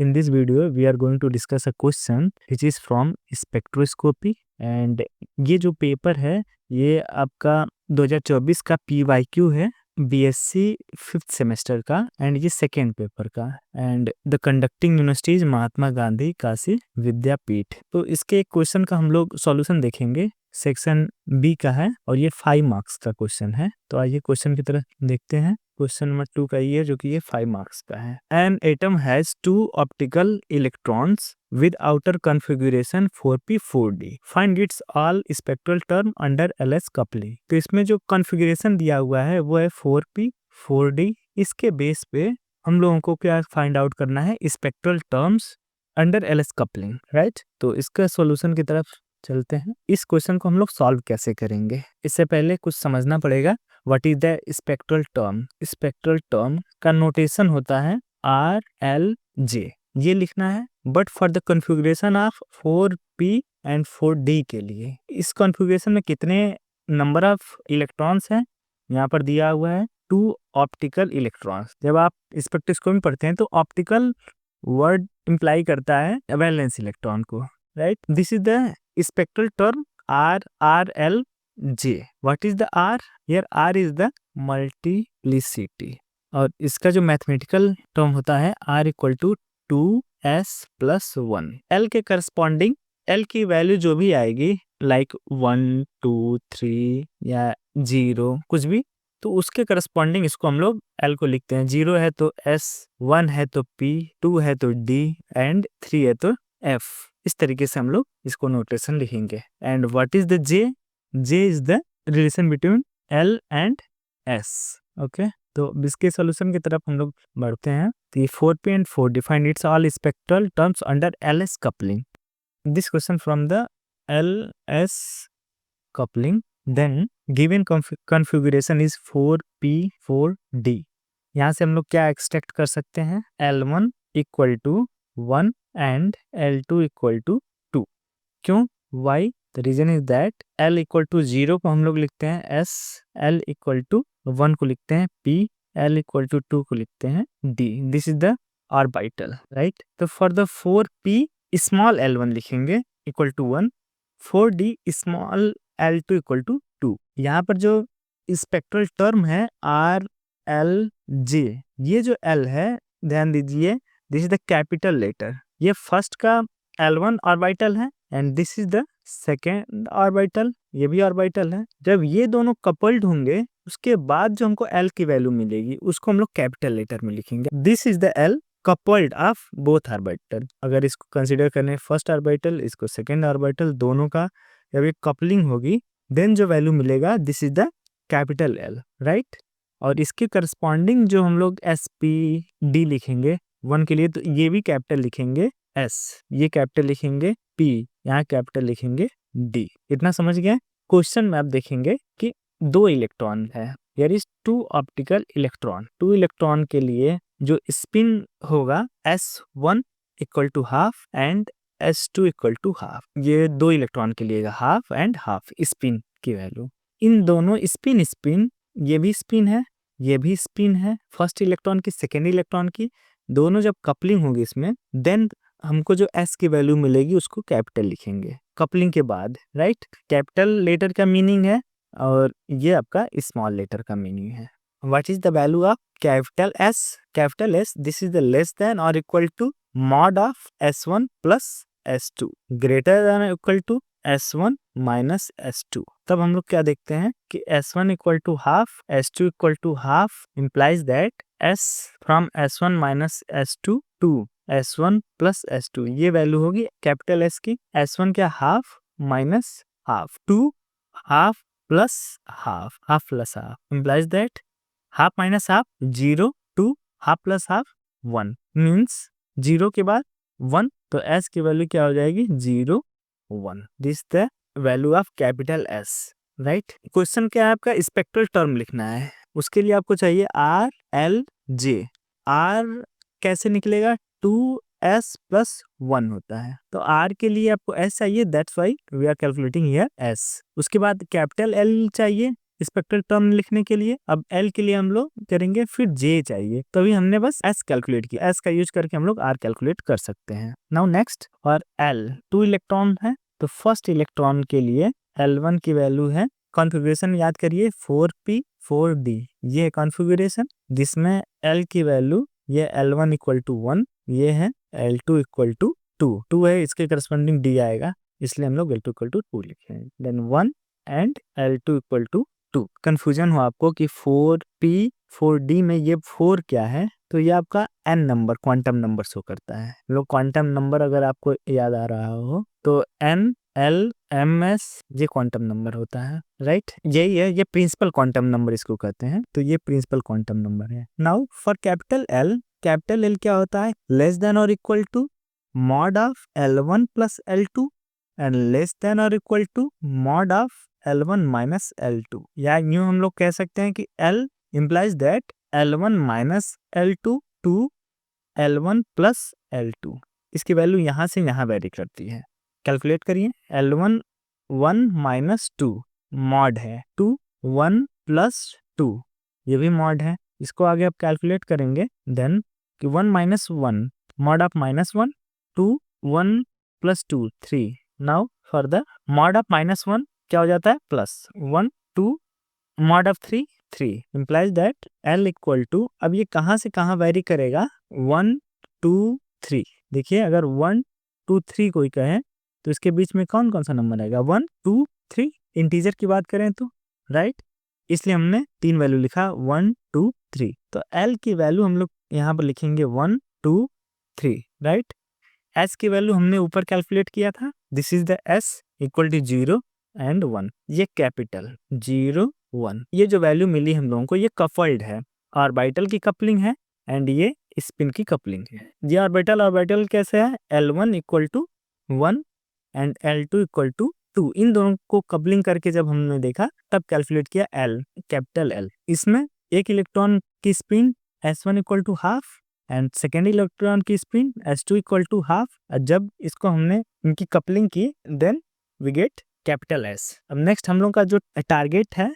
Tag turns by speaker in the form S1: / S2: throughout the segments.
S1: In this video, we are going to discuss a question which is from spectroscopy and ये जो paper है ये आपका 2024 का PYQ है BSc 5th सेमेस्टर का एंड ये सेकेंड पेपर का and the conducting universities Mahatma Gandhi Kashi विद्यापीठ। तो इसके एक क्वेश्चन का हम लोग सॉल्यूशन देखेंगे, सेक्शन बी का है और ये 5 मार्क्स का क्वेश्चन है। तो आइए क्वेश्चन की तरफ देखते हैं। क्वेश्चन नंबर 2 का ये जो कि ये 5 मार्क्स का है। An atom has 2 optical electrons with outer configuration 4p 4d find its all spectral term under ls coupling। तो इसमें जो कॉन्फ़िगरेशन दिया हुआ है वो है 4p 4d। इसके बेस पे हम लोगों को क्या फाइंड आउट करना है, spectral terms under ls coupling, right. तो इसका सॉल्यूशन की तरफ चलते हैं। इस क्वेश्चन को हम लोग सॉल्व कैसे करेंगे, इससे पहले कुछ समझना पड़ेगा। What is the spectral term. Spectral term का नोटेशन होता है RLJ, ये लिखना है। But for the configuration of 4p and 4d के लिए इस कॉन्फ़िगरेशन में कितने नंबर ऑफ इलेक्ट्रॉन्स हैं, यहाँ पर दिया हुआ है 2 ऑप्टिकल इलेक्ट्रॉन्स। जब आप स्पेक्ट्रोस्कोपी में पढ़ते हैं तो ऑप्टिकल वर्ड इंप्लाई करता है वैलेंस इलेक्ट्रॉन को, right. This is the spectral term RLJ। What is the R? Here R is the multiplicity और इसका जो मैथमेटिकल टर्म होता है R equal to 2s plus 1। L के करस्पॉन्डिंग L की वैल्यू जो भी आएगी लाइक 1 2 3 या 0 कुछ भी, तो उसके करस्पॉन्डिंग इसको हम लोग L को लिखते हैं। 0 है तो S, 1 है तो P, 2 है तो D एंड 3 है तो F। इस तरीके से हम लोग इसको नोटेशन लिखेंगे। And what is the J? J is the relation between L and S, okay. तो इसके सॉल्यूशन की तरफ हम लोग बढ़ते हैं। The 4p and 4d find its all spectral terms under LS coupling. This question from the LS coupling. Then given configuration is 4p 4d। यहाँ से हम लोग क्या एक्सट्रैक्ट कर सकते हैं, L1 equal to 1 and L2 equal to 2। क्यों? Why? The reason is that L equal to 0 को हम लोग लिखते हैं S, L इक्वल टू 1 को लिखते हैं P, L इक्वल टू 2 को लिखते हैं D। This is the orbital, right. तो for the 4p small L1 लिखेंगे equal to 1, 4d small L2 equal to 2। यहाँ पर जो स्पेक्ट्रल टर्म है RLJ, ये जो L है ध्यान दीजिए, this is the capital letter. ये फर्स्ट का L1 ऑर्बिटल है and this is the second orbital, ये भी ऑर्बिटल है। जब ये दोनों कपल्ड होंगे उसके बाद जो हमको L की वैल्यू मिलेगी उसको हम लोग कैपिटल लेटर में लिखेंगे। This is the L coupled of both orbital. अगर इसको कंसीडर करें फर्स्ट ऑर्बिटल, इसको सेकेंड ऑर्बिटल, दोनों का जब ये कपलिंग होगी देन जो वैल्यू मिलेगा this is the capital L, right. और इसके करस्पॉन्डिंग जो हम लोग SPD लिखेंगे 1 के लिए, तो ये भी कैपिटल लिखेंगे S, ये कैपिटल लिखेंगे P, यहाँ कैपिटल लिखेंगे D। इतना समझ गए। क्वेश्चन में आप देखेंगे कि 2 इलेक्ट्रॉन है, here is 2 optical electron. 2 electron के लिए जो स्पिन होगा S1 equal to half and S2 equal to half. ये 2 इलेक्ट्रॉन के लिए हाफ एंड हाफ स्पिन की वैल्यू। इन दोनों स्पिन स्पिन, ये भी स्पिन है ये भी स्पिन है, फर्स्ट इलेक्ट्रॉन की सेकेंड इलेक्ट्रॉन की, दोनों जब कपलिंग होगी इसमें देन हमको जो S की वैल्यू मिलेगी उसको कैपिटल लिखेंगे कपलिंग के बाद, राइट। कैपिटल लेटर का मीनिंग है और ये आपका स्मॉल लेटर का मीनिंग है। What is the value of capital S? Capital S, this is the less than और equal to mod of S1 plus S2 greater than और equal to S1 minus S2। तब हम लोग क्या देखते हैं कि S1 equal to half, S2 equal to half implies that S from S1 minus S2 to S1 plus S2, ये value होगी कैपिटल S की। S1 क्या, half minus half, 2 half plus half, half plus half implies that half minus half 0, 2 half plus half 1 means 0 के बाद 1, तो S की value क्या हो जाएगी 0 1। This the value of capital S, right. Question क्या है आपका, स्पेक्ट्रल टर्म लिखना है। उसके लिए आपको चाहिए RLJ। R कैसे निकलेगा, 2s प्लस 1 होता है, तो R के लिए आपको S चाहिए, that's why we are calculating here S। उसके बाद कैपिटल L चाहिए, स्पेक्ट्रल टर्म लिखने के लिए। अब एल के लिए हम लोग करेंगे, फिर जे चाहिए, तो अभी हमने बस एस कैलकुलेट किया, एस का यूज करके हम लोग आर कैलकुलेट कर सकते हैं। नाउ नेक्स्ट, और एल 2 इलेक्ट्रॉन है, तो फर्स्ट इलेक्ट्रॉन के लिए L1 की वैल्यू है, कॉन्फ़िगरेशन याद करिए 4p 4d, ये है कॉन्फ़िगरेशन जिसमें L की वैल्यू ये L1 इक्वल टू 1, ये है L2 इक्वल टू 2 है, इसके करस्पॉन्डिंग d आएगा, इसलिए हम लोग L2 इक्वल टू 2 लिखे हैं। Then 1 and L2 equal to 2। Confusion हो आपको कि 4p 4d में ये 4 क्या है, तो ये आपका n number quantum number show करता है। लोग क्वांटम नंबर अगर आपको याद आ रहा हो तो n L M S ये क्वांटम नंबर होता है, राइट, यही है, ये प्रिंसिपल क्वांटम नंबर इसको कहते हैं, तो ये प्रिंसिपल क्वांटम नंबर है। नाउ फॉर कैपिटल L क्या होता है, लेस देन और equal to mod of L1 plus L2 and less than और equal to mod of L1 minus L2, या यूं हम लोग कह सकते हैं कि L implies that L1 minus L2 to L1 plus L2, इसकी वैल्यू यहाँ से यहाँ वेरी करती है। कैलकुलेट करिए, L1 1 माइनस 2 मॉड है 2 1 प्लस 2, ये भी मॉड है, इसको आगे आप कैलकुलेट करेंगे, देन कि 1 minus 1 mod of minus 1 2 1 plus 2 3। Now for the mod of minus 1 क्या हो जाता है, plus 1 2 mod of 3 3 implies that L equal to, अब ये कहाँ से कहाँ वेरी करेगा, 1 2 3। देखिए अगर 1 2 3 कोई कहे तो इसके बीच में कौन कौन सा नंबर आएगा, 1 2 3, इंटीजर की बात करें तो, राइट, इसलिए हमने 3 वैल्यू लिखा 1 2 3। तो L की वैल्यू हम लोग यहाँ पर लिखेंगे 1 2 3, राइट। S की वैल्यू हमने ऊपर कैलकुलेट किया था, this is the S equal to 0 and 1, ये कैपिटल 0 1, ये जो वैल्यू मिली हम लोगों को ये कपल्ड है, ऑर्बिटल की कपलिंग है एंड ये स्पिन की कपलिंग है। ये ऑर्बिटल कैसे है, L1 equal to 1 and L2 equal to 2, इन दोनों को कपलिंग करके जब हमने देखा तब कैलकुलेट किया L, कैपिटल L। इसमें एक इलेक्ट्रॉन की spin S1 equal to half and second electron की spin S2 equal to half, जब इसको हमने इनकी कपलिंग की then we get capital S। अब नेक्स्ट हम लोग का जो टारगेट है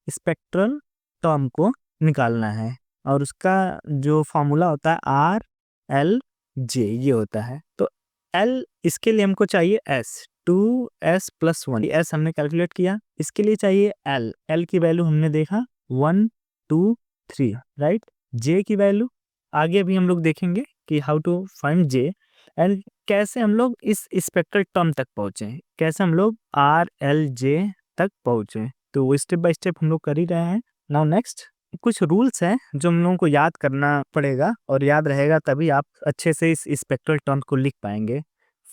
S1: स्पेक्ट्रल टर्म को निकालना है, और उसका जो फॉर्मूला होता है RLJ ये होता है। तो L, इसके लिए हमको चाहिए S 2S प्लस 1, S हमने कैलकुलेट किया, इसके लिए चाहिए L की वैल्यू हमने देखा 1 2 3, राइट। J की वैल्यू आगे भी हम लोग देखेंगे कि how to find J and कैसे हम लोग इस स्पेक्ट्रल टर्म तक पहुंचे, कैसे हम लोग RLJ तक पहुंचे, तो वो स्टेप बाय स्टेप हम लोग कर ही रहे हैं। नाउ नेक्स्ट, कुछ रूल्स हैं जो हम लोगों को याद करना पड़ेगा, और याद रहेगा तभी आप अच्छे से इस स्पेक्ट्रल टर्म को लिख पाएंगे।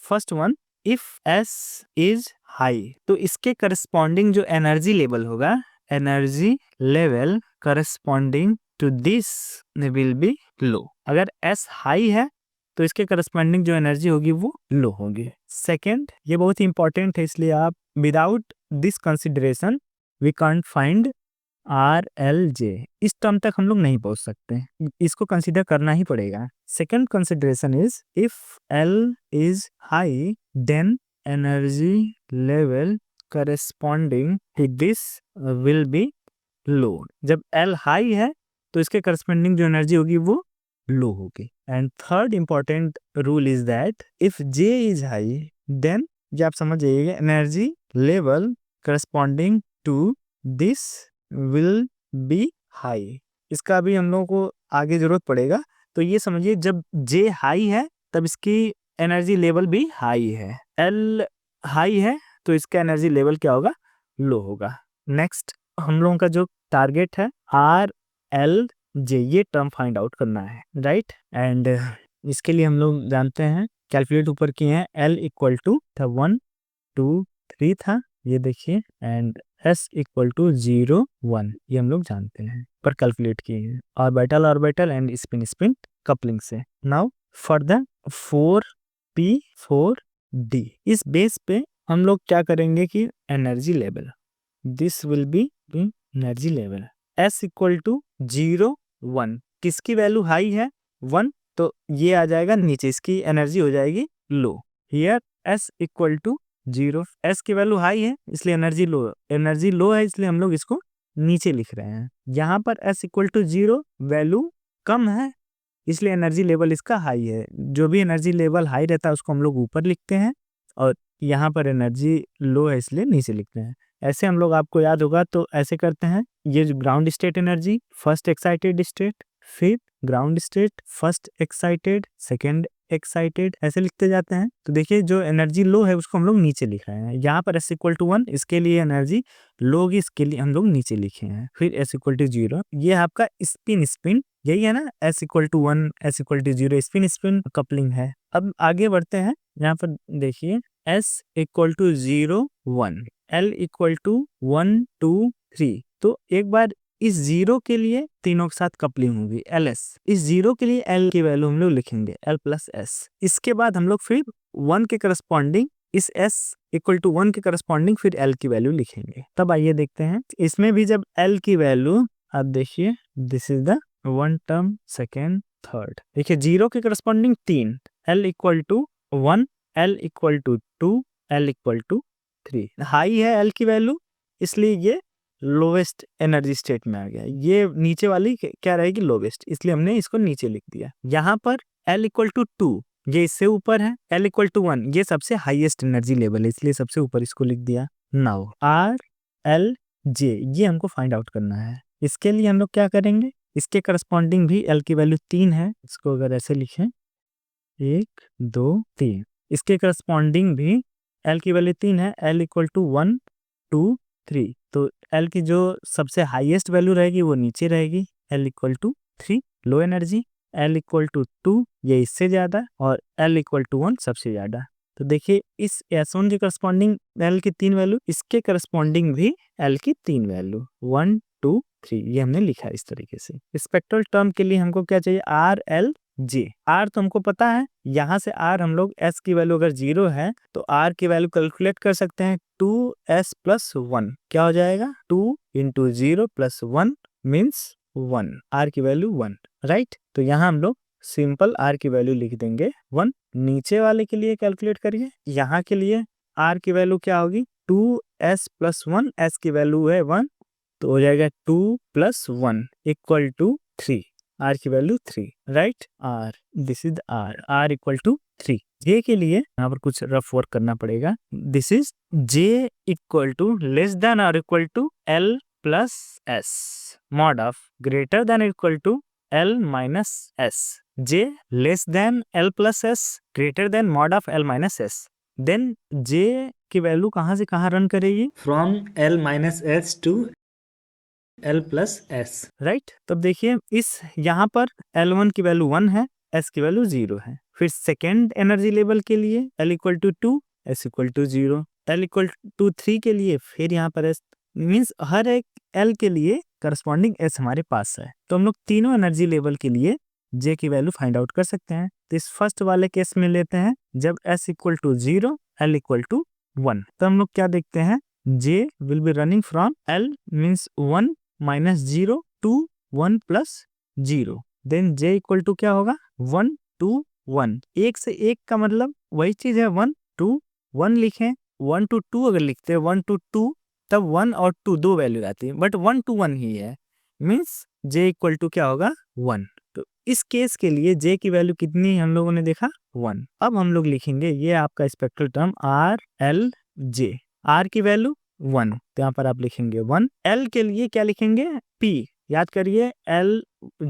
S1: First one, if S is high तो इसके करस्पॉन्डिंग जो एनर्जी लेवल होगा, energy level corresponding to this will be low. अगर S हाई है तो इसके करस्पॉन्डिंग जो एनर्जी होगी वो लो होगी। सेकेंड, ये बहुत ही इंपॉर्टेंट है, इसलिए आप without this consideration we can't find RLJ, इस टर्म तक हम लोग नहीं पहुंच सकते, इसको कंसीडर करना ही पड़ेगा। Second consideration is if L is high then energy level corresponding to this will be low. जब L हाई है तो इसके करस्पॉन्डिंग जो एनर्जी होगी वो लो होगी। And third important rule is that if J is high then, ये आप समझ जाइएगा, energy level corresponding to this will be high. इसका भी हम लोगों को आगे जरूरत पड़ेगा, तो ये समझिए जब J हाई है तब इसकी एनर्जी लेवल भी हाई है, L हाई है तो इसका एनर्जी लेवल क्या होगा, लो होगा। नेक्स्ट हम लोगों का जो टारगेट है RLJ, ये टर्म फाइंड आउट करना है, राइट। एंड इसके लिए हम लोग जानते हैं, कैलकुलेट ऊपर किए हैं, L इक्वल टू था 1 2 3 था, ये देखिए, एंड S इक्वल टू 0 1, ये हम लोग जानते हैं, पर कैलकुलेट किए हैं ऑर्बिटल एंड स्पिन कपलिंग से। Now for the 4p 4d, इस बेस पे हम लोग क्या करेंगे कि energy level, this will be energy level S equal to 0 1, किसकी वैल्यू हाई है 1, तो ये आ जाएगा नीचे, इसकी एनर्जी हो जाएगी low. Here S equal to 0, S की वैल्यू हाई है इसलिए एनर्जी लो है, इसलिए हम लोग इसको नीचे लिख रहे हैं। यहाँ पर s इक्वल टू 0 वैल्यू कम है, इसलिए एनर्जी लेवल इसका हाई है। जो भी एनर्जी लेवल हाई रहता है उसको हम लोग ऊपर लिखते हैं, और यहाँ पर एनर्जी लो है इसलिए नीचे लिखते हैं। ऐसे हम लोग, आपको याद होगा तो ऐसे करते हैं, ये जो ground state energy, first excited state, फिर ground state, first excited, second excited, ऐसे लिखते जाते हैं। तो देखिए जो एनर्जी लो है उसको हम लोग नीचे लिख रहे हैं। यहाँ पर s इक्वल टू 1, इसके लिए एनर्जी लो होगी, इसके लिए हम लोग नीचे लिखे हैं। फिर s इक्वल टू 0, ये आपका स्पिन यही है ना, s equal to 1, s equal to 0, spin coupling है। अब आगे बढ़ते हैं, यहाँ पर देखिए s equal to 0 1, l equal to 1 2 3। तो एक बार इस 0 के लिए तीनों के साथ कपलिंग होगी ls, इस 0 के लिए l की वैल्यू हम लोग लिखेंगे l प्लस s। इसके बाद हम लोग फिर 1 के करस्पॉन्डिंग इस s इक्वल टू 1 के करस्पॉन्डिंग फिर l की वैल्यू लिखेंगे। तब आइए देखते हैं इसमें भी जब l की वैल्यू, आप देखिए this is the one term, second, third. देखिए 0 के corresponding 3, l equal to 1, l equal to 2, l equal to 3। High है l की वैल्यू, इसलिए ये लोवेस्ट एनर्जी स्टेट में आ गया। ये नीचे वाली क्या रहेगी, लोवेस्ट, इसलिए हमने इसको नीचे लिख दिया। यहाँ पर L इक्वल टू 2, ये इससे ऊपर है। L इक्वल टू 1, ये सबसे हाईएस्ट एनर्जी लेवल है, इसलिए सबसे ऊपर इसको लिख दिया। नाउ R L J, ये हमको फाइंड आउट करना है। इसके लिए हम लोग क्या करेंगे, इसके करस्पॉन्डिंग भी L की वैल्यू 3 है, इसको अगर ऐसे लिखें 1 2 3, इसके करस्पॉन्डिंग भी L की वैल्यू 3 है, L इक्वल टू 1 2 3। तो L की जो सबसे हाईएस्ट वैल्यू रहेगी वो नीचे रहेगी, L equal to 3 low energy, L equal to 2 ये इससे ज़्यादा, और L इक्वल टू 1 सबसे ज़्यादा। तो देखिए इस S1 के करस्पॉन्डिंग L की 3 वैल्यू, इसके करस्पॉन्डिंग भी L की 3 वैल्यू 1 2 3, ये हमने लिखा है इस तरीके से। स्पेक्ट्रल टर्म के लिए हमको क्या चाहिए, R L J। R तो हमको पता है, यहाँ से R हम लोग S की वैल्यू अगर 0 है तो R की वैल्यू कैलकुलेट कर सकते हैं, 2s प्लस 1 क्या हो जाएगा, 2 इंटू 0 प्लस 1 मीन्स 1, R की वैल्यू 1, राइट। तो यहाँ हम लोग सिंपल R की वैल्यू लिख देंगे 1। नीचे वाले के लिए कैलकुलेट करिए, यहाँ के लिए R की वैल्यू क्या होगी, 2s प्लस 1, S की वैल्यू है 1, तो हो जाएगा 2 प्लस 1 इक्वल टू 3, R की value 3, right. R, this is R, R equal to 3। J के लिए यहाँ पर कुछ रफ वर्क करना पड़ेगा। This is J equal to less than और equal to L plus S, mod of greater than equal to L minus S। J less than L plus S, greater than mod of L minus S। Then J की value कहाँ से कहाँ run करेगी, from L minus S to L plus S, right. तब देखिए इस यहाँ पर L1 की वैल्यू 1 है, S की वैल्यू 0 है। फिर सेकेंड एनर्जी लेवल के लिए L equal to 2, S equal to 0, L equal to 3 के लिए फिर यहाँ पर S, मीन्स हर एक L के लिए करस्पॉन्डिंग S हमारे पास है। तो हम लोग तीनों एनर्जी लेवल के लिए J की वैल्यू फाइंड आउट कर सकते हैं। तो इस फर्स्ट वाले केस में लेते हैं, जब S equal to 0, L equal to 1, तो हम लोग क्या देखते हैं, J will be running from L means 1 minus 0 to 1 plus 0, then J equal to क्या होगा, 1 2 1, एक से एक का मतलब वही चीज है, 1 2 1 लिखें। 1 to 2 अगर लिखते हैं 1 to 2, तब 1 और 2 दो वैल्यू आती है, बट 1 to 1 ही है, मीन्स J इक्वल टू क्या होगा, 1। तो इस केस के लिए J की वैल्यू कितनी हम लोगों ने देखा, 1। अब हम लोग लिखेंगे ये आपका spectral term R L J, R की वैल्यू 1, तो यहाँ पर आप लिखेंगे 1। L के लिए क्या लिखेंगे, P, याद करिए L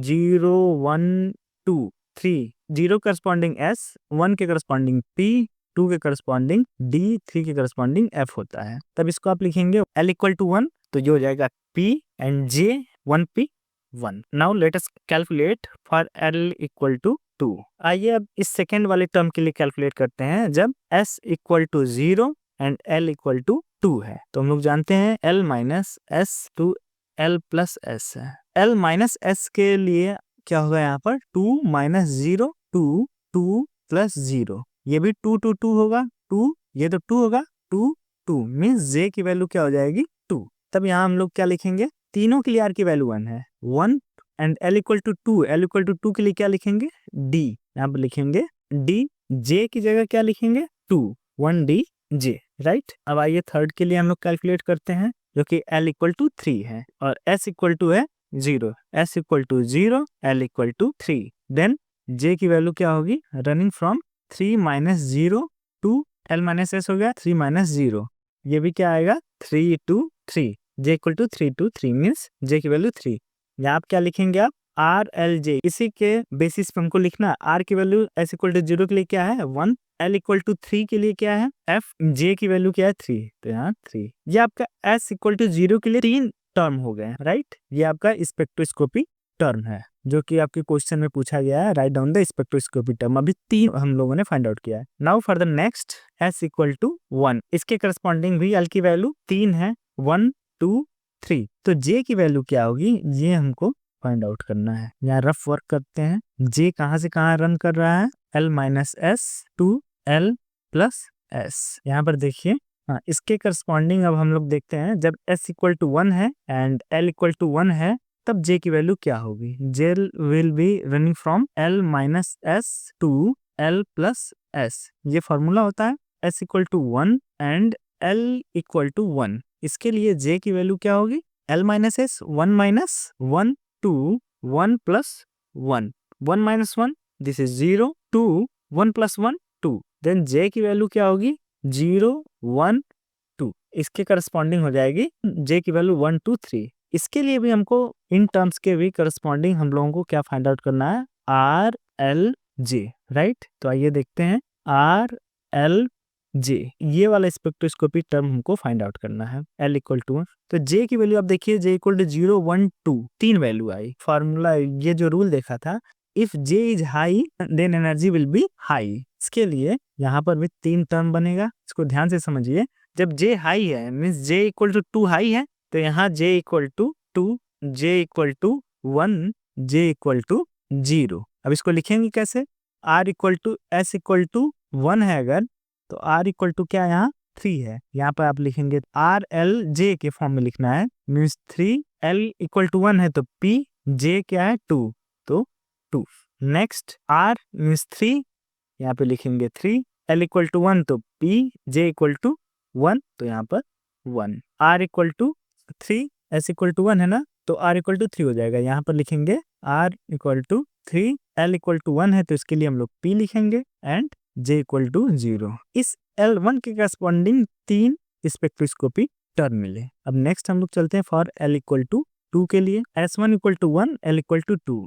S1: 0 1 2 3, 0 करस्पॉन्डिंग S, 1 के करस्पॉन्डिंग P, 2 के करस्पॉन्डिंग D, 3 के करस्पॉन्डिंग F होता है। तब इसको आप लिखेंगे L इक्वल टू 1, तो ये हो जाएगा P and J 1P 1। Now let us calculate for L equal to 2। आइए अब इस सेकेंड वाले टर्म के लिए कैलकुलेट करते हैं, जब S equal to 0 and L equal to 2 है। तो हम लोग जानते हैं L minus S to L plus S है। L माइनस S के लिए क्या होगा, यहाँ पर 2 माइनस 0 2 2 प्लस 0, ये भी 2 2 2 होगा, 2 ये तो 2 होगा, 2 2 मीन्स J की वैल्यू क्या हो जाएगी, 2। तब यहाँ हम लोग क्या लिखेंगे, तीनों के लिए R की वैल्यू 1 है, 1 and L equal to 2, L equal to 2 के लिए क्या लिखेंगे, D, यहाँ पर लिखेंगे D, J की जगह क्या लिखेंगे, 2 1D J, राइट। अब आइए थर्ड के लिए हम लोग कैलकुलेट करते हैं। जो कि L इक्वल टू 3 है, और S इक्वल टू है 0, S equal to 0, L equal to 3। Then J की वैल्यू क्या होगी, running from 3 minus 0 to L minus S हो गया 3 माइनस 0, ये भी क्या आएगा 3 to 3, J equal to 3 to 3 means J की वैल्यू 3। यहाँ आप क्या लिखेंगे, आप आर एल जे, इसी के बेसिस पे हमको लिखना, आर की वैल्यू एस इक्वल टू 0 के लिए क्या है 1, एल इक्वल टू 3 के लिए क्या है एफ, जे की वैल्यू क्या है 3, तो यहाँ 3। ये आपका एस इक्वल टू 0 के लिए 3 टर्म हो गए, राइट। ये आपका स्पेक्ट्रोस्कोपी टर्म है जो कि आपके क्वेश्चन में पूछा गया है, right down the spectroscopy term. अभी 3 हम लोगों ने फाइंड आउट किया है। Now for the next S equal to 1, इसके करस्पॉन्डिंग भी एल की वैल्यू 3 है, 1 2 3, तो जे की वैल्यू क्या होगी ये हमको फाइंड आउट करना है। यहाँ रफ वर्क करते हैं, जे कहाँ से कहाँ रन कर रहा है, L minus S to L plus S. यहाँ पर देखिए, हाँ, इसके करस्पॉन्डिंग अब हम लोग देखते हैं, जब S इक्वल टू 1 है एंड L इक्वल टू 1 है तब J की वैल्यू क्या होगी, J will be running from L minus S to L plus S. ये फॉर्मूला होता है S equal to 1 and L equal to 1। इसके लिए J की वैल्यू क्या होगी, L minus S 1 minus 1 2 1 plus 1, 1 minus 1 this is 0, 2 1 plus 1 2, then J की value क्या होगी 0 1 2, इसके करस्पॉन्डिंग हो जाएगी J की वैल्यू 1 2 3। इसके लिए भी हमको इन टर्म्स के भी करस्पॉन्डिंग हम लोगों को क्या फाइंड आउट करना है, आर एल जे, राइट। तो आइए देखते हैं आर एल जे, ये वाला स्पेक्ट्रोस्कोपी टर्म हमको फाइंड आउट करना है। L इक्वल टू, तो J की वैल्यू आप देखिए, J इक्वल टू 0 1 2, 3 वैल्यू आई। फॉर्मूला ये जो रूल देखा था, if J is high then energy will be high. इसके लिए यहाँ पर भी 3 टर्म बनेगा, इसको ध्यान से समझिए। जब J हाई है means J equal to 2 high है, तो यहाँ J equal to 2, J equal to 1, J equal to 0। अब इसको लिखेंगे कैसे, R equal to S equal to 1 है अगर, तो R इक्वल टू क्या यहाँ 3 है, यहाँ पर आप लिखेंगे आर एल जे के फॉर्म में लिखना है, मीन्स 3, L इक्वल टू 1 है तो P, J क्या है 2, तो 2। नेक्स्ट R मीन्स 3, यहाँ पे लिखेंगे 3, L इक्वल टू 1 तो P, J इक्वल टू 1 तो यहाँ पर 1, R equal to 3, S equal to 1 है ना, तो R इक्वल टू 3 हो जाएगा। यहाँ पर लिखेंगे R equal to 3, L equal to 1 है तो इसके लिए हम लोग P लिखेंगे एंड J इक्वल टू 0। इस L1 के करस्पॉन्डिंग 3 स्पेक्ट्रोस्कोपी टर्म मिले। अब नेक्स्ट हम लोग चलते हैं फॉर L इक्वल टू 2 के लिए, S1 equal to 1, L equal to 2।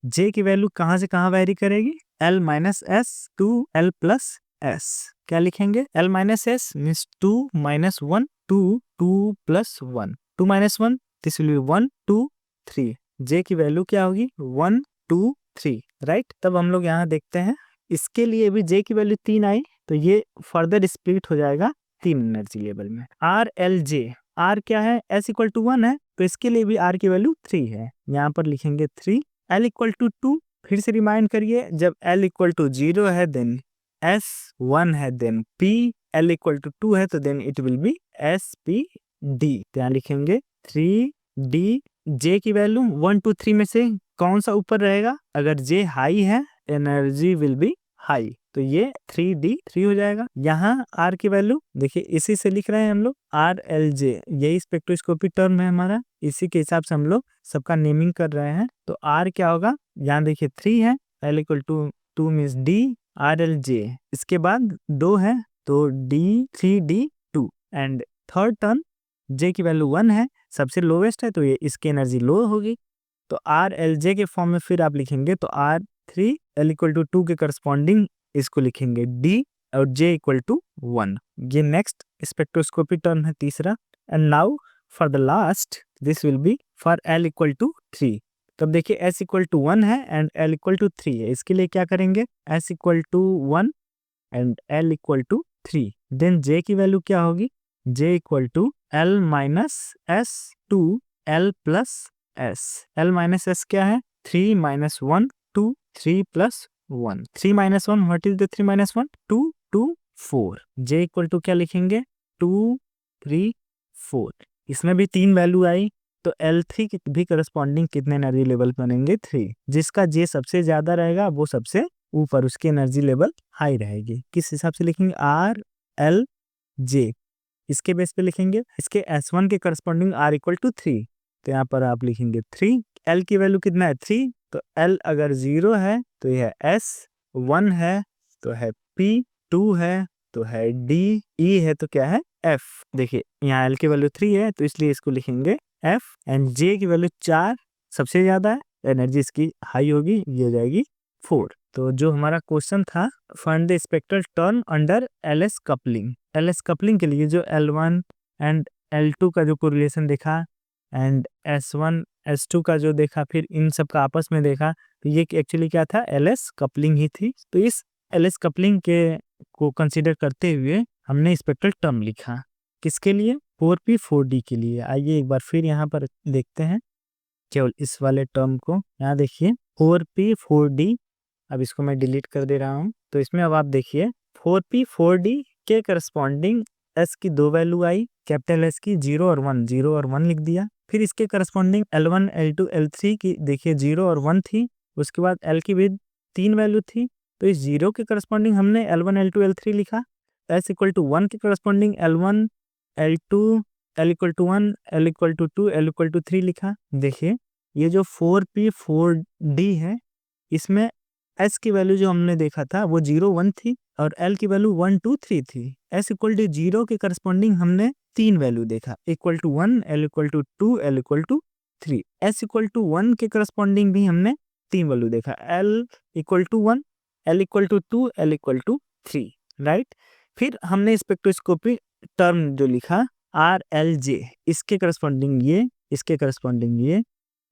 S1: J की वैल्यू कहाँ से कहाँ वेरी करेगी, L minus S to L plus S. क्या लिखेंगे, L minus S means 2 minus 1 2 2 plus 1, 2 minus 1 this will be 1 2 3। J की वैल्यू क्या होगी 1 2 3, राइट। तब हम लोग यहाँ देखते हैं, इसके लिए भी J की वैल्यू 3 आई तो ये फर्दर स्प्लिट हो जाएगा 3 एनर्जी लेवल में। आर एल जे, आर क्या है S इक्वल टू 1 है तो इसके लिए भी R की वैल्यू 3 है, यहाँ पर लिखेंगे 3, L इक्वल टू 2। फिर से रिमाइंड करिए, जब L इक्वल टू 0 है देन S 1 है then P, L equal to 2 है तो then it will be S P D। यहाँ लिखेंगे 3D। J की वैल्यू 1 2 3 में से कौन सा ऊपर रहेगा, अगर J हाई है एनर्जी विल बी हाई, तो ये 3D 3 हो जाएगा। यहाँ R की वैल्यू देखिए, इसी से लिख रहे हैं हम लोग आर एल जे, यही स्पेक्ट्रोस्कोपी टर्म है हमारा, इसी के हिसाब से हम लोग सबका नेमिंग कर रहे हैं। तो R क्या होगा, यहाँ देखिए 3 है, L equal to 2 means D, R L J, इसके बाद 2 है तो D 3D 2 and third term J की वैल्यू 1 है, सबसे लोवेस्ट है तो ये इसकी एनर्जी लो होगी, तो आर एल जे के फॉर्म में फिर आप लिखेंगे तो R3 L इक्वल टू 2 के करस्पॉन्डिंग इसको लिखेंगे D और J इक्वल टू 1। ये नेक्स्ट स्पेक्ट्रोस्कोपी टर्म है तीसरा। And now for the last this will be for L equal to 3। तब देखिए S इक्वल टू 1 है एंड L इक्वल टू 3 है, इसके लिए क्या करेंगे, S equal to 1 and L equal to 3, then J की वैल्यू क्या होगी, J equal to L minus S to L plus S। L minus S क्या है, 3 minus 1 2 3 plus 1, 3 minus 1 what is the 3 minus 1 2 2 4। J equal to क्या लिखेंगे 2 3 4, इसमें भी 3 value आई तो L3 की भी करस्पॉन्डिंग कितने एनर्जी लेवल बनेंगे 3, जिसका J सबसे ज्यादा रहेगा वो सबसे ऊपर, उसकी एनर्जी लेवल हाई रहेगी। किस हिसाब से लिखेंगे, आर एल जे इसके बेस पे लिखेंगे। इसके S1 के करस्पॉन्डिंग R इक्वल टू 3, तो यहाँ पर आप लिखेंगे 3। L की वैल्यू कितना है 3, तो L अगर 0 है तो यह S, 1 है तो है P, 2 है तो है D, E है तो क्या है F। देखिए यहाँ L की वैल्यू 3 है तो इसलिए इसको लिखेंगे F, एंड J की वैल्यू 4 सबसे ज्यादा है, एनर्जी इसकी हाई होगी, ये हो जाएगी 4। तो जो हमारा क्वेश्चन था, find the spectral turn under LS coupling. LS coupling के लिए जो L1 एंड L2 का जो कोरिलेशन देखा एंड S1 S2 का जो देखा, फिर इन सब का आपस में देखा, तो ये एक्चुअली क्या था, LS कपलिंग ही थी। तो इस LS कपलिंग के को कंसीडर करते हुए हमने स्पेक्ट्रल टर्म लिखा, किसके लिए, 4p 4d के लिए। आइए एक बार फिर यहाँ पर देखते हैं केवल इस वाले टर्म को। यहाँ देखिए 4p 4d, अब इसको मैं डिलीट कर दे रहा हूँ। तो इसमें अब आप देखिए 4p 4d के करस्पॉन्डिंग S की दो वैल्यू आई, कैपिटल S की 0 और 1, 0 और 1 लिख दिया। फिर इसके करस्पॉन्डिंग L1 L2 L3 की देखिए 0 और 1 थी, उसके बाद L की भी 3 वैल्यू थी, तो इस 0 के करस्पॉन्डिंग हमने L1 L2 L3 लिखा। S इक्वल टू 1 के corresponding L1 L2 L equal to 1 L equal to 2 L equal to 3 लिखा। देखिए ये जो 4p 4d है, इसमें S की वैल्यू जो हमने देखा था वो 0 1 थी और L की वैल्यू 1 2 3 थी। S इक्वल टू 0 के करस्पॉन्डिंग हमने 3 वैल्यू देखा, equal to 1 L equal to 2 L equal to 3। S equal to 1 के करस्पॉन्डिंग भी हमने 3 वैल्यू देखा, L equal to 1 L equal to 2 L equal to 3, right. फिर हमने स्पेक्ट्रोस्कोपी टर्म जो लिखा RLJ, इसके करस्पॉन्डिंग ये, इसके करस्पॉन्डिंग ये,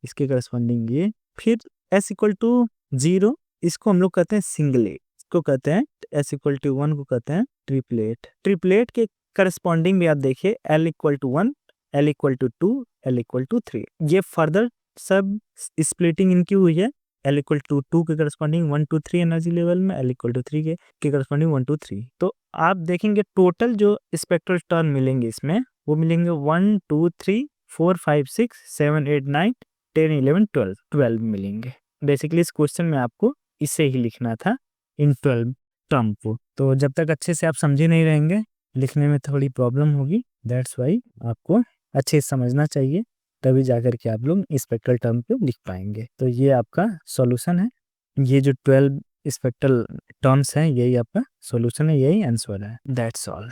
S1: इसके करस्पॉन्डिंग ये। फिर S इक्वल टू 0, इसको हम लोग कहते हैं सिंगलेट, इसको कहते हैं S इक्वल टू 1 को कहते हैं ट्रिपलेट। ट्रिपलेट के करस्पॉन्डिंग भी आप देखिए L equal to 1 L equal to 2 L equal to 3। ये फर्दर सब स्प्लिटिंग इनकी हुई है, L इक्वल टू 2 के करस्पॉन्डिंग 1 2 3 एनर्जी लेवल में, L इक्वल टू 3 के करस्पॉन्डिंग 1 2 3। तो आप देखेंगे टोटल जो स्पेक्ट्रल टर्न मिलेंगे इसमें, वो मिलेंगे 1 2 3 4 5 6 7 8 9 10 11 12 मिलेंगे। बेसिकली इस क्वेश्चन में आपको इसे ही लिखना था इन 12 टर्म को। तो जब तक अच्छे से आप समझे नहीं रहेंगे, लिखने में थोड़ी प्रॉब्लम होगी, दैट्स वाई आपको अच्छे से समझना चाहिए, तभी जाकर के आप लोग स्पेक्ट्रल टर्म को लिख पाएंगे। तो ये आपका सॉल्यूशन है, ये जो 12 स्पेक्ट्रल टर्म्स हैं यही आपका सॉल्यूशन है, यही आंसर है, दैट्स ऑल।